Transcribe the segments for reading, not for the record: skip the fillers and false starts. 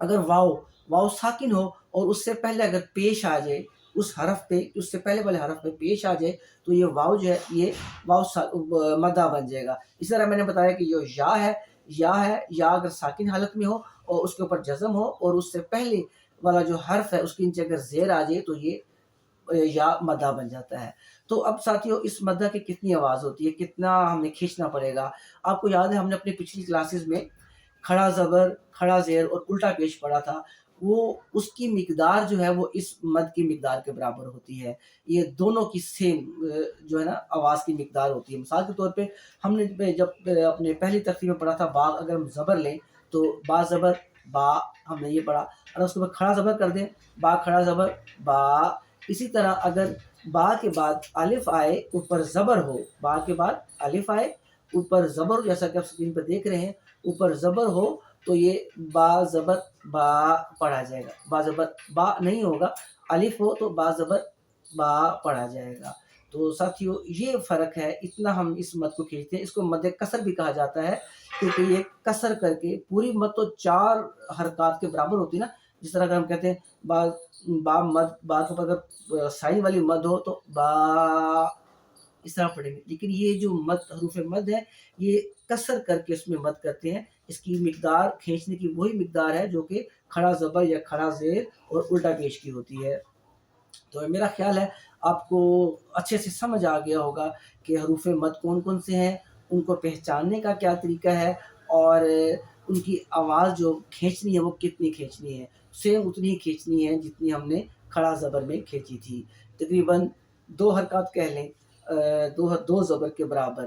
اگر واو واو ساکن ہو اور اس سے پہلے اگر پیش آ جائے اس حرف پہ، اس سے پہلے والے حرف پہ پیش آ جائے تو یہ واو جو ہے یہ واو مدہ بن جائے گا۔ اس طرح میں نے بتایا کہ جو یا اگر ساکن حالت میں ہو اور اس کے اوپر جزم ہو اور اس سے پہلے والا جو حرف ہے اس کے نیچے اگر زیر آ جائے تو یہ یا مدہ بن جاتا ہے۔ تو اب ساتھیوں اس مدہ کی کتنی آواز ہوتی ہے، کتنا ہمیں کھینچنا پڑے گا؟ آپ کو یاد ہے ہم نے اپنی پچھلی کلاسز میں کھڑا زبر، کھڑا زیر اور الٹا پیش پڑھا تھا، وہ اس کی مقدار جو ہے وہ اس مد کی مقدار کے برابر ہوتی ہے۔ یہ دونوں کی سیم جو ہے نا آواز کی مقدار ہوتی ہے۔ مثال کے طور پہ ہم نے جب اپنے پہلی ترتیب میں پڑھا تھا با، اگر ہم زبر لیں تو با زبر با ہم نے یہ پڑھا، اور اس کے بعد کھڑا زبر کر دیں با کھڑا زبر با۔ اسی طرح اگر با کے بعد الف آئے اوپر زبر ہو، با کے بعد الف آئے اوپر زبر، جیسا کہ آپ اسکرین پہ دیکھ رہے ہیں اوپر زبر ہو تو یہ با زبر با پڑھا جائے گا۔ با زبر با نہیں ہوگا، الف ہو تو با زبر با پڑھا جائے گا۔ تو ساتھیو یہ فرق ہے، اتنا ہم اس مد کو کھینچتے ہیں۔ اس کو مد کسر بھی کہا جاتا ہے کیونکہ یہ کسر کر کے پوری مد تو 4 حرکات کے برابر ہوتی ہے نا۔ جس طرح اگر ہم کہتے ہیں با مد، با کے اوپر اگر سائن والی مد ہو تو با اس طرح پڑھیں گے، لیکن یہ جو مد حروف مد ہے یہ کسر کر کے اس میں مد کرتے ہیں۔ اس کی مقدار کھینچنے کی وہی مقدار ہے جو کہ کھڑا زبر یا کھڑا زیر اور الٹا پیش کی ہوتی ہے۔ تو میرا خیال ہے آپ کو اچھے سے سمجھ آ گیا ہوگا کہ حروف مد کون کون سے ہیں، ان کو پہچاننے کا کیا طریقہ ہے، اور ان کی آواز جو کھینچنی ہے وہ کتنی کھینچنی ہے۔ سیم اتنی ہی کھینچنی ہے جتنی ہم نے کھڑا زبر میں کھینچی تھی، تقریباً 2 حرکات کہہ لیں، دو زبر کے برابر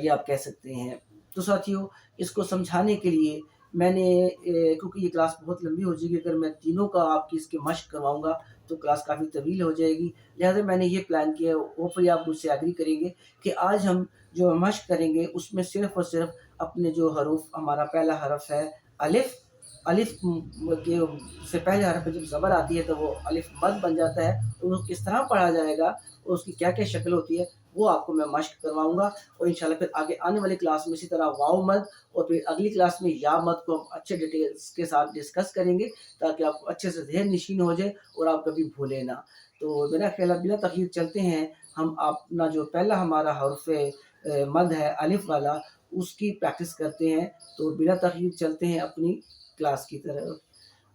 یہ آپ کہہ سکتے ہیں۔ تو ساتھیوں اس کو سمجھانے کے لیے میں نے کیونکہ یہ کلاس بہت لمبی ہو جائے گی، اگر میں تینوں کا آپ کی اس کے مشق کرواؤں گا تو کلاس کافی طویل ہو جائے گی، لہٰذا میں نے یہ پلان کیا ہے، ہوپفلی آپ مجھ سے ایگری کریں گے کہ آج ہم جو مشق کریں گے اس میں صرف اور صرف اپنے جو حروف، ہمارا پہلا حرف ہے الف، الف کے سے پہلے حرف میں جب زبر آتی ہے تو وہ الف مد بن جاتا ہے، اور اس کس طرح پڑھا جائے گا اور اس کی کیا کیا شکل ہوتی ہے وہ آپ کو میں مشق کرواؤں گا، اور انشاءاللہ پھر آگے آنے والی کلاس میں اسی طرح واو مد اور پھر اگلی کلاس میں یا مد کو ہم اچھے ڈیٹیلز کے ساتھ ڈسکس کریں گے تاکہ آپ کو اچھے سے ذہن نشین ہو جائے اور آپ کبھی بھولیں نہ۔ تو میرا خیال ہے بلا تاخیر چلتے ہیں ہم اپنا جو پہلا ہمارا حرف مد ہے الف والا اس کی پریکٹس کرتے ہیں، تو بلا تاخیر چلتے ہیں اپنی کلاس کی طرف۔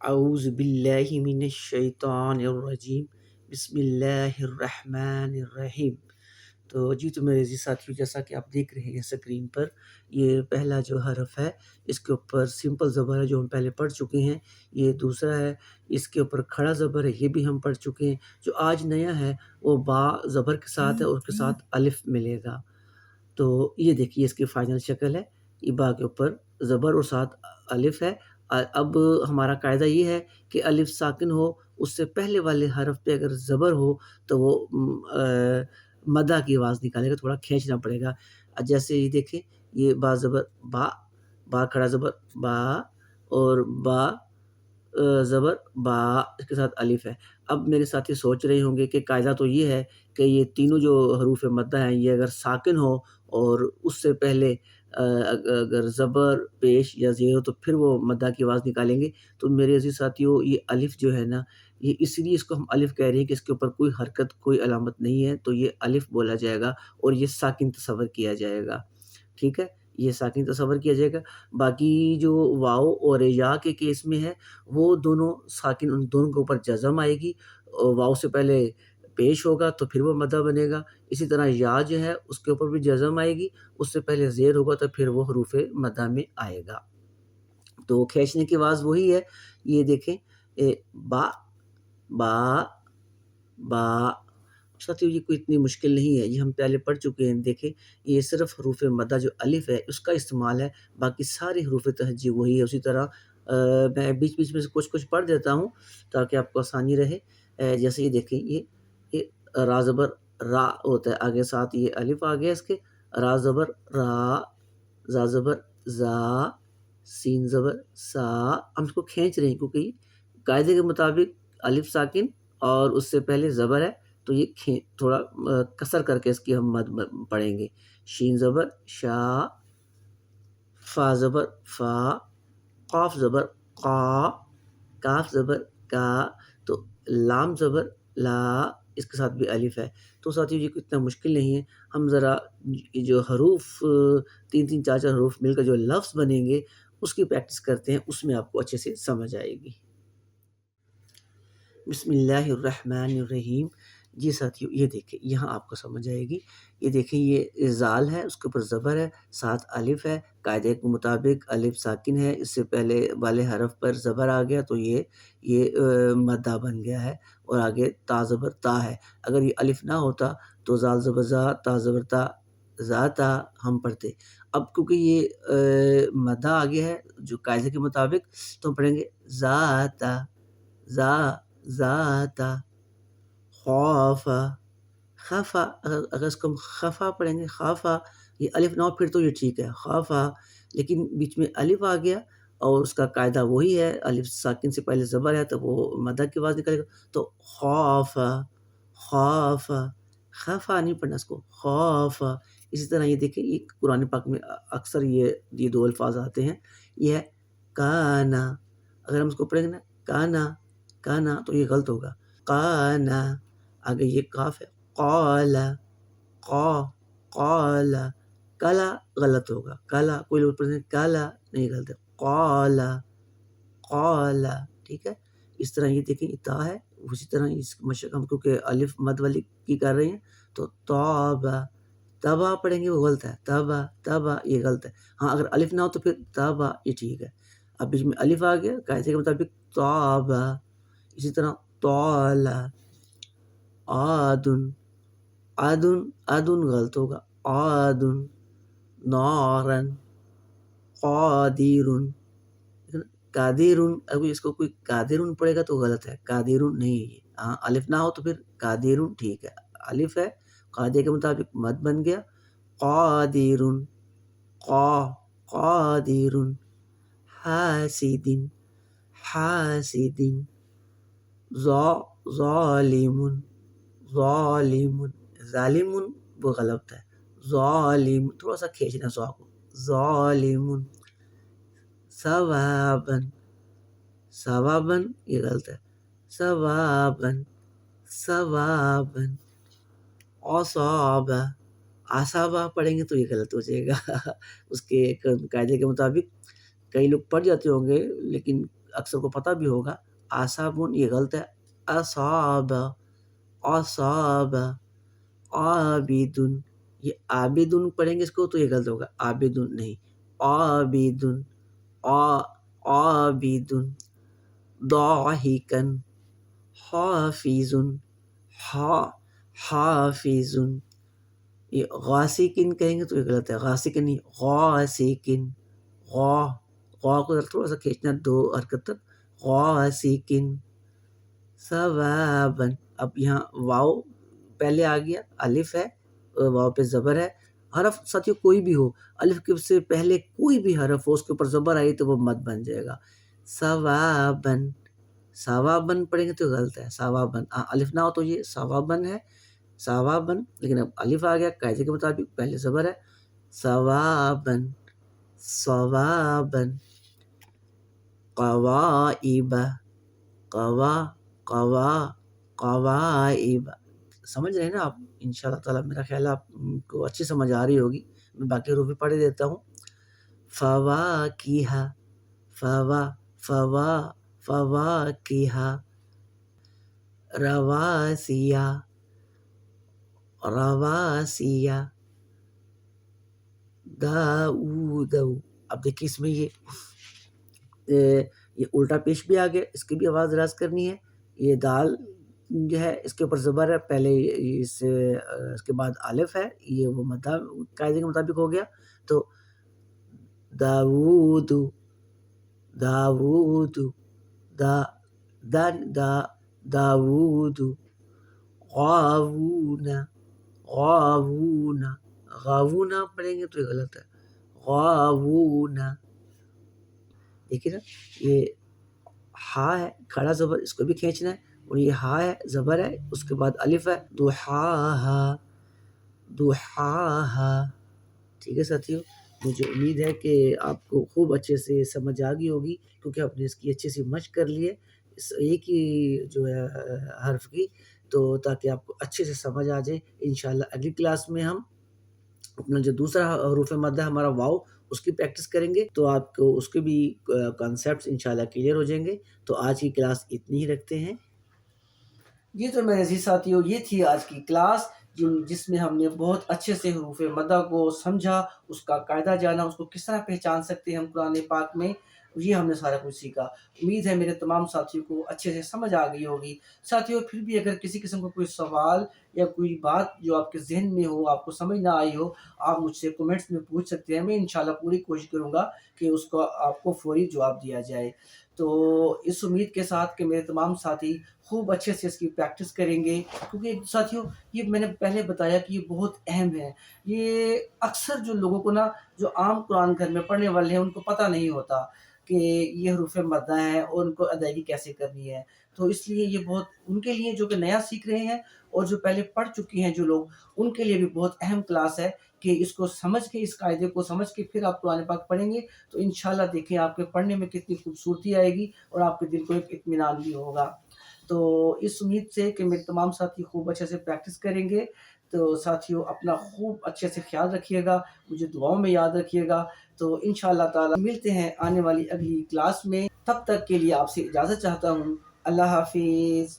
اعوذ باللہ من الشیطان الرجیم، بسم اللہ الرحمن الرحیم۔ تو تو میرے عزیز ساتھیو جیسا کہ آپ دیکھ رہے ہیں اسکرین پر، یہ پہلا جو حرف ہے اس کے اوپر سمپل زبر ہے جو ہم پہلے پڑھ چکے ہیں، یہ دوسرا ہے اس کے اوپر کھڑا زبر ہے یہ بھی ہم پڑھ چکے ہیں، جو آج نیا ہے وہ با زبر کے ساتھ ہے اور اس کے ساتھ الف ملے گا۔ تو یہ دیکھیے اس کی فائنل شکل ہے، یہ با کے اوپر زبر اور ساتھ الف ہے۔ اب ہمارا قاعدہ یہ ہے کہ الف ساکن ہو اس سے پہلے والے حرف پہ اگر زبر ہو تو وہ مدہ کی آواز نکالے گا، تھوڑا کھینچنا پڑے گا۔ جیسے یہ دیکھیں یہ با زبر با، با کھڑا زبر با، اور با زبر با، اس کے ساتھ الف ہے۔ اب میرے ساتھی سوچ رہے ہوں گے کہ قاعدہ تو یہ ہے کہ یہ تینوں جو حروف مدہ ہیں یہ اگر ساکن ہو اور اس سے پہلے اگر زبر پیش یا زیر ہو تو پھر وہ مدہ کی آواز نکالیں گے۔ تو میرے عزیز ساتھیو یہ الف جو ہے نا، یہ اس لیے اس کو ہم الف کہہ رہے ہیں کہ اس کے اوپر کوئی حرکت کوئی علامت نہیں ہے، تو یہ الف بولا جائے گا اور یہ ساکن تصور کیا جائے گا، ٹھیک ہے، یہ ساکن تصور کیا جائے گا۔ باقی جو واو اور یا کے کیس میں ہے وہ دونوں ساکن، ان دونوں کے اوپر جزم آئے گی، واو سے پہلے پیش ہوگا تو پھر وہ مدہ بنے گا۔ اسی طرح یا جو ہے اس کے اوپر بھی جزم آئے گی، اس سے پہلے زیر ہوگا تو پھر وہ حروف مدہ میں آئے گا۔ تو کھینچنے کی آواز وہی ہے، یہ دیکھیں با با با۔ ساتھیو یہ کوئی اتنی مشکل نہیں ہے، یہ ہم پہلے پڑھ چکے ہیں۔ دیکھیں یہ صرف حروف مدہ جو الف ہے اس کا استعمال ہے، باقی سارے حروف تہجی وہی ہے۔ اسی طرح میں بیچ بیچ میں سے کچھ پڑھ دیتا ہوں تاکہ آپ کو آسانی رہے۔ جیسے یہ دیکھیں یہ را زبر را ہوتا ہے، آگے ساتھ یہ الف آ گیا اس کے، را زبر را، زا زبر زا، سین زبر سا۔ ہم اس کو کھینچ رہے ہیں کیونکہ یہ قاعدے کے مطابق الف ساکن اور اس سے پہلے زبر ہے، تو یہ تھوڑا کسر کر کے اس کی ہم مد پڑھیں گے۔ شین زبر شا، فا زبر فا، قاف زبر قا، کاف زبر کا، تو لام زبر لا، اس کے ساتھ بھی الف ہے۔ تو ساتھیوں یہ اتنا مشکل نہیں ہے، ہم ذرا جو حروف 3 4 حروف مل کر جو لفظ بنیں گے اس کی پریکٹس کرتے ہیں، اس میں آپ کو اچھے سے سمجھ آئے گی۔ بسم اللہ الرحمن الرحیم۔ جی ساتھیوں یہ دیکھیں یہاں آپ کو سمجھ آئے گی، یہ دیکھیں یہ زال ہے، اس کے اوپر زبر ہے، ساتھ الف ہے، قاعدے کے مطابق الف ساکن ہے، اس سے پہلے والے حرف پر زبر آ گیا تو یہ مدہ بن گیا ہے، اور آگے تا زبر تا ہے۔ اگر یہ الف نہ ہوتا تو زال زبر زا، تا زبر تا، ذاتا ہم پڑھتے۔ اب کیونکہ یہ مدہ آ گیا ہے جو قاعدے کے مطابق، تو ہم پڑھیں گے ذاتا، ذاتا، خوفا، خفا، اگر اس کو ہم خفا پڑھیں گے، خافا، یہ الف نہ ہو پھر تو یہ ٹھیک ہے، خافا، لیکن بیچ میں الف آ گیا اور اس کا قاعدہ وہی ہے، الف ساکن سے پہلے زبر ہے تو وہ مدہ کی آواز نکلے گا، تو خوفا، خوفا، خفا نہیں پڑھنا اس کو، خوفا۔ اسی طرح یہ دیکھیں یہ قرآن پاک میں اکثر یہ دو الفاظ آتے ہیں، یہ ہے کانا، اگر ہم اس کو پڑھیں گے نا کانا، کانا تو یہ غلط ہوگا، کانا، آگے یہ کاف ہے، قالا، قالا، کالا غلط ہوگا، کالا، کوئی لوگ پڑھتے ہیں کالا، نہیں غلط ہے، قالا، قالا، ٹھیک ہے۔ اس طرح یہ دیکھیں یہ تا ہے، اسی طرح اس مشق ہم کیونکہ الف مد والی کی کر رہے ہیں تو توبہ، تبا پڑھیں گے وہ غلط ہے، تبا، تبا یہ غلط ہے، ہاں اگر الف نہ ہو تو پھر تبا یہ ٹھیک ہے۔ اب بیچ میں الف آ گیا قاعدے کے مطابق توبہ، اسی طرح طالا، آدن، آدن، آدن غلط ہوگا، آدن، نارن، قادرن، قادرن، ابھی اس کو کوئی قادرن پڑھے گا تو غلط ہے، قادرن نہیں ہے، ہاں الف نہ ہو تو پھر قادرن ٹھیک ہے، الف ہے قاعدے کے مطابق مد بن گیا، قادرن، قادرن، حاسدن، حاسدن، ظالمن، ظالمن، ظالمن وہ غلط ہے، ظالم تھوڑا سا کھینچنا زا کو، ظالمن، ثوابن، ثوابن یہ غلط ہے، ثوابن، ثوابن، اصابہ، اصابہ پڑھیں گے تو یہ غلط ہو جائے گا اس کے قاعدے کے مطابق کئی لوگ پڑھ جاتے ہوں گے لیکن اکثر کو پتہ بھی ہوگا، اصابن یہ غلط ہے، اصابہ، اصابہ، عابدن، یہ عابدن پڑھیں گے اس کو تو یہ غلط ہوگا، عابدن نہیں، عابدن، عابدن، ضاحکن، حافظن، حافظن، یہ غاسقن کہیں گے تو یہ غلط ہے، غاسقن نہیں، غاسقن، غا کو تھوڑا سا کھینچنا دو حرکت تک، غاسقن، ثوابن، اب یہاں واؤ پہلے آ گیا، الف ہے، واؤ پہ زبر ہے، حرف ساتھیوں کوئی بھی ہو، الف کے سے پہلے کوئی بھی حرف ہو اس کے اوپر زبر آئی تو وہ مد بن جائے گا، ثوابن، ثوابن پڑھیں گے تو غلط ہے، ثوابن، الف نہ ہو تو یہ ثوابن ہے، ثوابن، لیکن اب الف آ گیا قاعدے کے مطابق پہلے زبر ہے، ثوابن، ثوابن، قوائب، قوائب، سمجھ رہے ہیں نا آپ؟ انشاءاللہ تعالیٰ میرا خیال ہے آپ کو اچھی سمجھ آ رہی ہوگی، میں باقی حروف بھی پڑھ دیتا ہوں، فواکہ، فواکہ، رواسیہ، رواسیہ، داؤد، اب دیکھیے اس میں یہ الٹا پیش بھی آ گیا، اس کی بھی آواز راز کرنی ہے، یہ دال جو ہے اس کے اوپر زبر ہے، پہلے اس کے بعد الف ہے، یہ وہ مدہ قاعدے کے مطابق ہو گیا، تو داؤد، داؤد، داؤد، غاوون، غاوون، غاوون پڑھیں گے تو یہ غلط ہے، غاوون، دیکھیے نا یہ ہا ہے کھڑا زبر، اس کو بھی کھینچنا ہے، اور یہ ہا ہے زبر ہے، اس کے بعد الف ہے، ضحاہا، ضحاہا، ٹھیک ہے ساتھیو، مجھے امید ہے کہ آپ کو خوب اچھے سے سمجھ آ گئی ہوگی، کیونکہ آپ نے اس کی اچھے سے مشق کر لی ہے اس ایک ہی جو ہے حرف کی، تو تاکہ آپ کو اچھے سے سمجھ آ جائے۔ انشاءاللہ اگلی کلاس میں ہم اپنا جو دوسرا حروف مد ہے ہمارا واو، اس کی پریکٹس کریں گے، تو آپ کو اس کے بھی کانسیپٹس انشاءاللہ کلیئر ہو جائیں گے۔ تو آج کی کلاس اتنی ہی رکھتے ہیں۔ جی تو میرے عزیز ساتھیوں، یہ تھی آج کی کلاس جس میں ہم نے بہت اچھے سے حروف مدہ کو سمجھا، اس کا قاعدہ جانا، اس کو کس طرح پہچان سکتے ہیں ہم قرآن پاک میں، یہ ہم نے سارا کچھ سیکھا۔ امید ہے میرے تمام ساتھیوں کو اچھے سے سمجھ آ گئی ہوگی۔ ساتھیوں پھر بھی اگر کسی قسم کا کوئی سوال یا کوئی بات جو آپ کے ذہن میں ہو، آپ کو سمجھ نہ آئی ہو، آپ مجھ سے کمنٹس میں پوچھ سکتے ہیں۔ میں انشاءاللہ پوری کوشش کروں گا کہ اس کو آپ کو فوری جواب دیا جائے۔ تو اس امید کے ساتھ کہ میرے تمام ساتھی خوب اچھے سے اس کی پریکٹس کریں گے، کیونکہ ساتھیوں یہ میں نے پہلے بتایا کہ یہ بہت اہم ہے۔ یہ اکثر جو لوگوں کو نا، جو عام قرآن گھر میں پڑھنے والے ہیں، ان کو پتہ نہیں ہوتا کہ یہ حروف مدہ ہے اور ان کو ادائیگی کیسے کرنی ہے۔ تو اس لیے یہ بہت ان کے لیے جو کہ نیا سیکھ رہے ہیں اور جو پہلے پڑھ چکے ہیں جو لوگ، ان کے لیے بھی بہت اہم کلاس ہے کہ اس کو سمجھ کے، اس قاعدے کو سمجھ کے پھر آپ قرآن پاک پڑھیں گے تو انشاءاللہ دیکھیں آپ کے پڑھنے میں کتنی خوبصورتی آئے گی اور آپ کے دل کو ایک اطمینان بھی ہوگا۔ تو اس امید سے کہ میرے تمام ساتھی خوب اچھے سے پریکٹس کریں گے، تو ساتھیوں اپنا خوب اچھے سے خیال رکھیے گا، مجھے دعاؤں میں یاد رکھیے گا۔ تو انشاءاللہ تعالی ملتے ہیں آنے والی اگلی کلاس میں، تب تک کے لیے آپ سے اجازت چاہتا ہوں۔ اللہ حافظ۔